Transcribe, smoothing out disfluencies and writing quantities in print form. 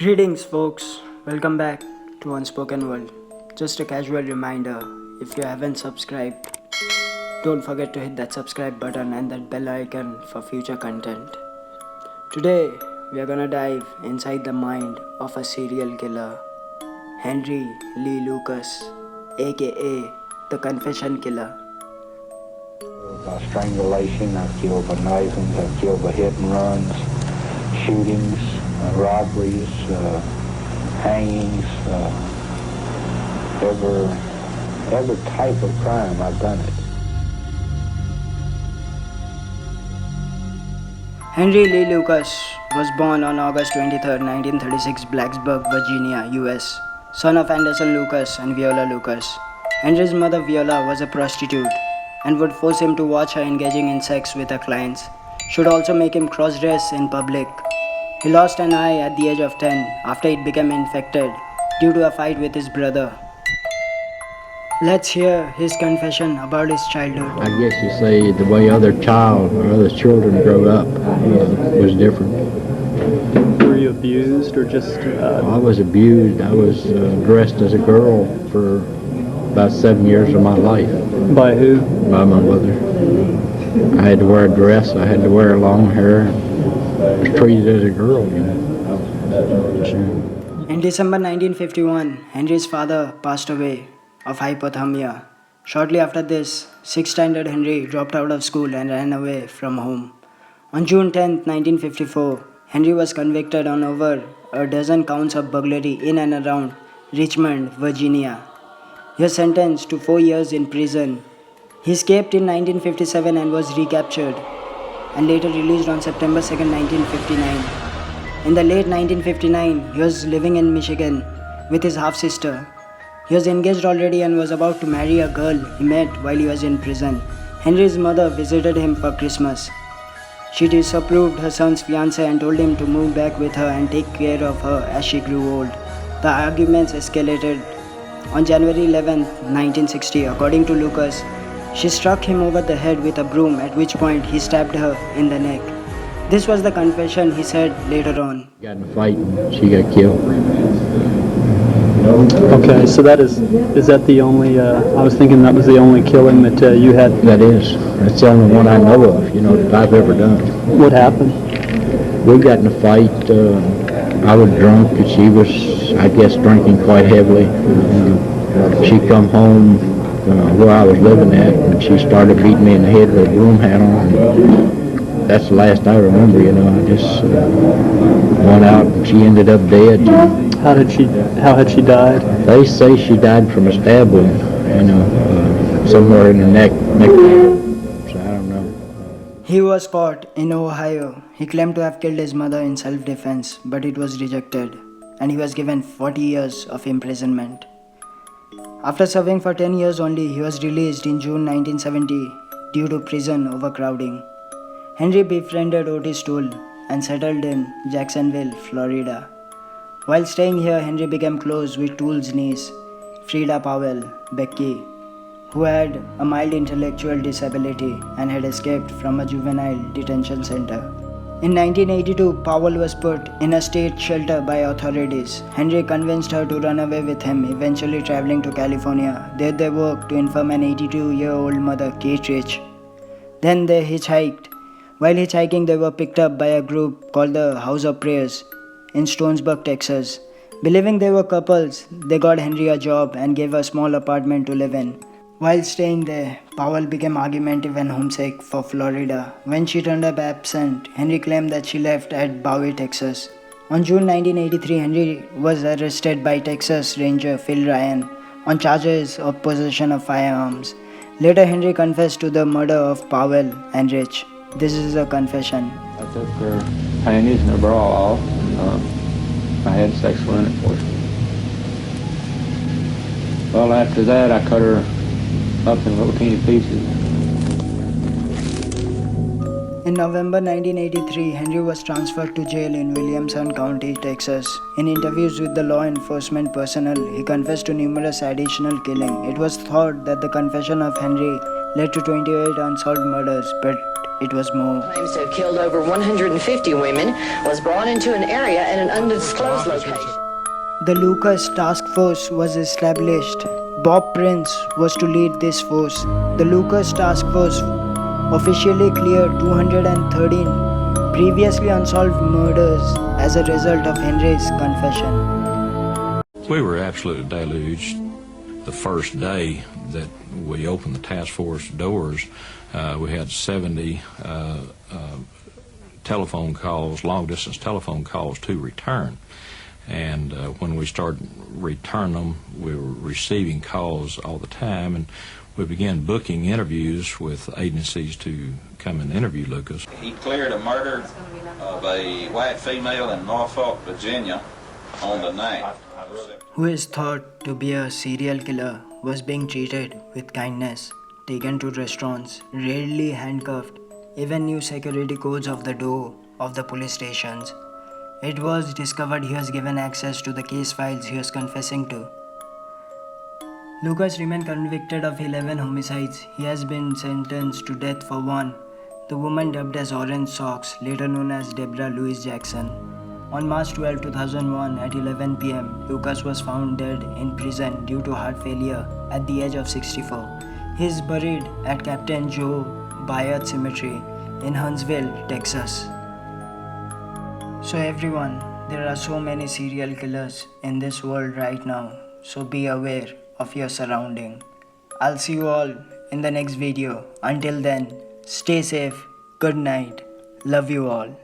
Greetings, folks. Welcome back to Unspoken World. Just a casual reminder, if you haven't subscribed, don't forget to hit that subscribe button and that bell icon for future content. Today, we are gonna dive inside the mind of a serial killer, Henry Lee Lucas, A.K.A. the Confession Killer. By strangulation, I've killed by knifings, I've killed by hit and runs, shootings, robberies, hangings, every type of crime, I've done it. Henry Lee Lucas was born on August 23, 1936, Blacksburg, Virginia, US, son of Anderson Lucas and Viola Lucas. Henry's mother Viola was a prostitute and would force him to watch her engaging in sex with her clients. She would also make him cross-dress in public. He lost an eye at the age of 10 after it became infected due to a fight with his brother. Let's hear his confession about his childhood. I guess you say the way other children grow up was different. Were you abused or just... I was abused. I was dressed as a girl for about 7 years of my life. By who? By my mother. I had to wear a dress. I had to wear long hair. I was treated as a girl, In December 1951, Henry's father passed away of hypothermia. Shortly after this, 6th standard Henry dropped out of school and ran away from home. On June 10, 1954, Henry was convicted on over a dozen counts of burglary in and around Richmond, Virginia. He was sentenced to 4 years in prison. He escaped in 1957 and was recaptured and later released on September 2, 1959. In the late 1959, he was living in Michigan with his half-sister. He was engaged already and was about to marry a girl he met while he was in prison. Henry's mother visited him for Christmas. She disapproved her son's fiancé and told him to move back with her and take care of her as she grew old. The arguments escalated. On January 11, 1960, according to Lucas, she struck him over the head with a broom, at which point he stabbed her in the neck. This was the confession he said later on. Got in a fight and she got killed. Okay, so is that the only, I was thinking that was the only killing that you had. That is. That's the only one I know of, that I've ever done. What happened? We got in a fight. I was drunk and she was, I guess, drinking quite heavily. She come home where I was living at, and she started beating me in the head with a broom handle. And that's the last I remember, I just went out and she ended up dead. How had she died? They say she died from a stab wound, somewhere in the neck. So I don't know. He was caught in Ohio. He claimed to have killed his mother in self-defense, but it was rejected, and he was given 40 years of imprisonment. After serving for 10 years only, he was released in June 1970 due to prison overcrowding. Henry befriended Otis Toole and settled in Jacksonville, Florida. While staying here, Henry became close with Toole's niece, Frida Powell, Becky, who had a mild intellectual disability and had escaped from a juvenile detention center. In 1982, Powell was put in a state shelter by authorities. Henry convinced her to run away with him, eventually traveling to California. There they worked to inform an 82-year-old mother, Kate Rich. Then they hitchhiked. While hitchhiking, they were picked up by a group called the House of Prayers in Stonesburg, Texas. Believing they were couples, they got Henry a job and gave a small apartment to live in. While staying there, Powell became argumentative and homesick for Florida. When she turned up absent, Henry claimed that she left at Bowie, Texas. On June 1983, Henry was arrested by Texas Ranger Phil Ryan on charges of possession of firearms. Later, Henry confessed to the murder of Powell and Rich. This is a confession. I took her panties and her bra off. I had sexual intercourse. Well, after that, I cut her up in little teeny pieces. In November 1983, Henry was transferred to jail in Williamson County, Texas. In interviews with the law enforcement personnel, he confessed to numerous additional killings. It was thought that the confession of Henry led to 28 unsolved murders, but it was more. Claims to have killed over 150 women, was brought into an area at an undisclosed location. The Lucas Task Force was established. Bob Prince was to lead this force. The Lucas Task Force officially cleared 213 previously unsolved murders as a result of Henry's confession. We were absolutely deluged. The first day that we opened the task force doors, we had 70 telephone calls, long-distance telephone calls to return. And when we started returning them, we were receiving calls all the time, and we began booking interviews with agencies to come and interview Lucas. He cleared a murder of a white female in Norfolk, Virginia on the 9th. Who is thought to be a serial killer was being treated with kindness, taken to restaurants, rarely handcuffed, even knew security codes of the door of the police stations. It was discovered he was given access to the case files he was confessing to. Lucas remained convicted of 11 homicides. He has been sentenced to death for one, the woman dubbed as Orange Socks, later known as Deborah Louise Jackson. On March 12, 2001 at 11 p.m., Lucas was found dead in prison due to heart failure at the age of 64. He is buried at Captain Joe Bayard Cemetery in Huntsville, Texas. So everyone, there are so many serial killers in this world right now, so be aware of your surrounding. I'll see you all in the next video. Until then, stay safe, good night, love you all.